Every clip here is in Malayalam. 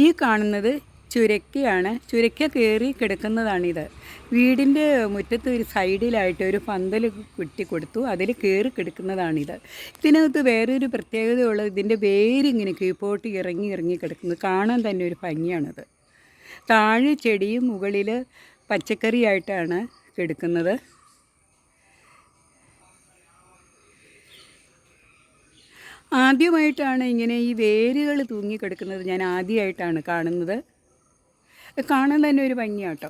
ഈ കാണുന്നത് ചുരക്കയാണ്. ചുരക്ക കയറി കിടക്കുന്നതാണിത്. വീടിൻ്റെ മുറ്റത്ത് ഒരു സൈഡിലായിട്ട് ഒരു പന്തൽ കുറ്റി കൊടുത്തു, അതിൽ കയറി കിടക്കുന്നതാണിത്. ഇതിനകത്ത് വേറൊരു പ്രത്യേകതയുള്ളത് ഇതിൻ്റെ വേരിങ്ങനെ കീഴ്പോട്ട് ഇറങ്ങി ഇറങ്ങി കിടക്കുന്നത് കാണാൻ തന്നെ ഒരു ഭംഗിയാണത്. താഴെ ചെടിയും മുകളിൽ പച്ചക്കറിയായിട്ടാണ് കിടക്കുന്നത്. ആദ്യമായിട്ടാണ് ഇങ്ങനെ ഈ വേരുകൾ തൂങ്ങിക്കിടക്കുന്നത് ഞാൻ ആദ്യമായിട്ടാണ് കാണുന്നത്. കാണാൻ തന്നെ ഒരു ഭംഗിയാട്ടോ.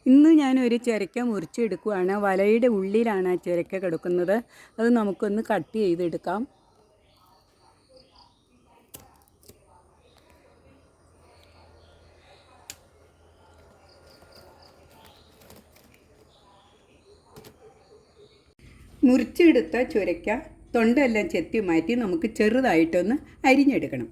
ഇന്ന് ഞാനൊരു ചുരക്ക മുറിച്ചെടുക്കുകയാണ്. വലയുടെ ഉള്ളിലാണ് ആ ചുരക്ക കിടക്കുന്നത്. അത് നമുക്കൊന്ന് കട്ട് ചെയ്തെടുക്കാം. മുറിച്ചെടുത്ത ചുരക്ക തൊണ്ടെല്ലാം ചെത്തി മാറ്റി നമുക്ക് ചെറുതായിട്ടൊന്ന് അരിഞ്ഞെടുക്കണം.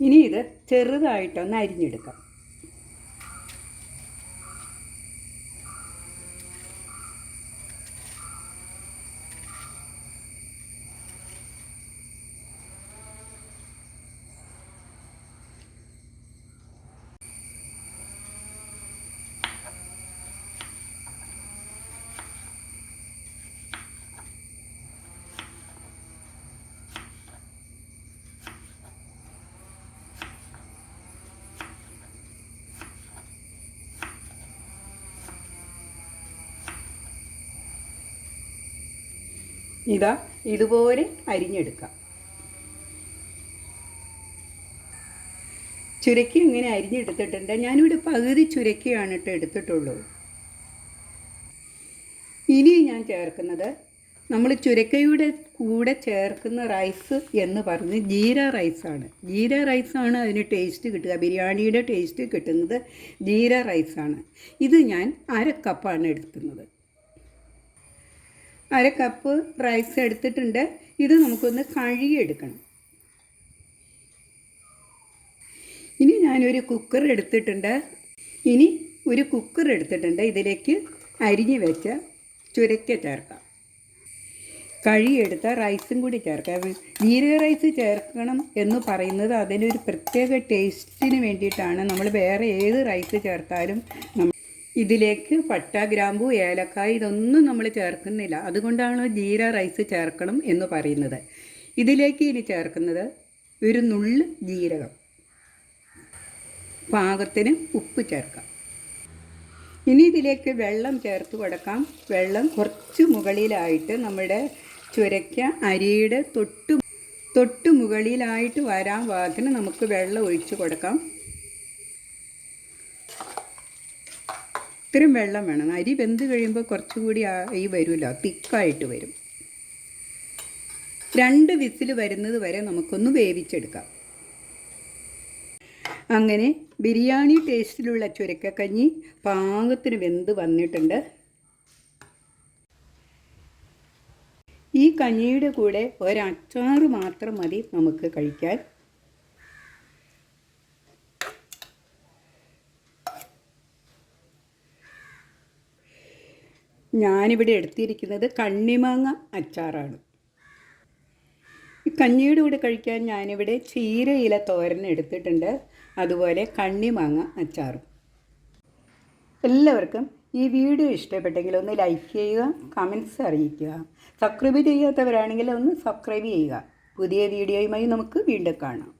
ഇനി ഇത് ചെറുതായിട്ടൊന്ന് അരിഞ്ഞെടുക്കാം. ഇതാ ഇതുപോലെ അരിഞ്ഞെടുക്കാം. ചുരക്കി ഇങ്ങനെ അരിഞ്ഞെടുത്തിട്ടുണ്ട്. ഞാനിവിടെ പകുതി ചുരക്കിയാണ് എടുത്തിട്ടുള്ളൂ. ഇനി ഞാൻ ചേർക്കുന്നത് നമ്മൾ ചുരക്കയുടെ കൂടെ ചേർക്കുന്ന റൈസ് എന്ന് പറഞ്ഞ് ജീര റൈസാണ്. ജീര റൈസാണ് അതിന് ടേസ്റ്റ് കിട്ടുക. ബിരിയാണിയുടെ ടേസ്റ്റ് കിട്ടുന്നത് ജീര റൈസാണ്. ഇത് ഞാൻ 1/2 കപ്പാണ് എടുക്കുന്നത്. 1/2 കപ്പ് റൈസ് എടുത്തിട്ടുണ്ട്. ഇത് നമുക്കൊന്ന് കഴുകിയെടുക്കണം. ഇനി ഞാനൊരു കുക്കർ എടുത്തിട്ടുണ്ട്. ഇതിലേക്ക് അരിഞ്ഞ് വെച്ച ചുരക്ക ചേർക്കാം. കഴുകിയെടുത്ത റൈസും കൂടി ചേർക്കാം. ജീരക റൈസ് ചേർക്കണം എന്ന് പറയുന്നത് അതിനൊരു പ്രത്യേക ടേസ്റ്റിന് വേണ്ടിയിട്ടാണ്. നമ്മൾ വേറെ ഏത് റൈസ് ചേർത്താലും ഇതിലേക്ക് പട്ട, ഗ്രാമ്പു, ഏലക്കായ ഇതൊന്നും നമ്മൾ ചേർക്കുന്നില്ല. അതുകൊണ്ടാണ് ജീര റൈസ് ചേർക്കണം എന്ന് പറയുന്നത്. ഇതിലേക്ക് ഇനി ചേർക്കുന്നത് ഒരു നുള്ള് ജീരകം, പാകത്തിന് ഉപ്പ് ചേർക്കാം. ഇനി ഇതിലേക്ക് വെള്ളം ചേർത്ത് കൊടുക്കാം. വെള്ളം കുറച്ച് മുകളിലായിട്ട് നമ്മുടെ ചുരക്ക അരിയുടെ തൊട്ട് മുകളിലായിട്ട് വരാൻ പാകത്തിന് നമുക്ക് വെള്ളം ഒഴിച്ച് കൊടുക്കാം. ഇത്രയും വെള്ളം വേണം. അരി വെന്ത് കഴിയുമ്പോൾ കുറച്ചുകൂടി ഈ വരുമല്ലോ, തിക്കായിട്ട് വരും. 2 വിസിൽ വരുന്നത് വരെ നമുക്കൊന്ന് വേവിച്ചെടുക്കാം. അങ്ങനെ ബിരിയാണി ടേസ്റ്റിലുള്ള ചുരക്കക്കഞ്ഞി പാകത്തിന് വെന്ത് വന്നിട്ടുണ്ട്. ഈ കഞ്ഞിയുടെ കൂടെ ഒരച്ചാർ മാത്രം മതി നമുക്ക് കഴിക്കാൻ. ഞാനിവിടെ എടുത്തിരിക്കുന്നത് കണ്ണിമാങ്ങ അച്ചാറാണ്. ഈ കഞ്ഞിയുടെ കൂടെ കഴിക്കാൻ ഞാനിവിടെ ചീരയില തോരൻ എടുത്തിട്ടുണ്ട്, അതുപോലെ കണ്ണിമാങ്ങ അച്ചാറും. എല്ലാവർക്കും ഈ വീഡിയോ ഇഷ്ടപ്പെട്ടെങ്കിൽ ഒന്ന് ലൈക്ക് ചെയ്യുക, കമൻറ്റ്സ് അറിയിക്കുക. സബ്സ്ക്രൈബ് ചെയ്യാത്തവരാണെങ്കിൽ ഒന്ന് സബ്സ്ക്രൈബ് ചെയ്യുക. പുതിയ വീഡിയോയുമായി നമുക്ക് വീണ്ടും കാണാം.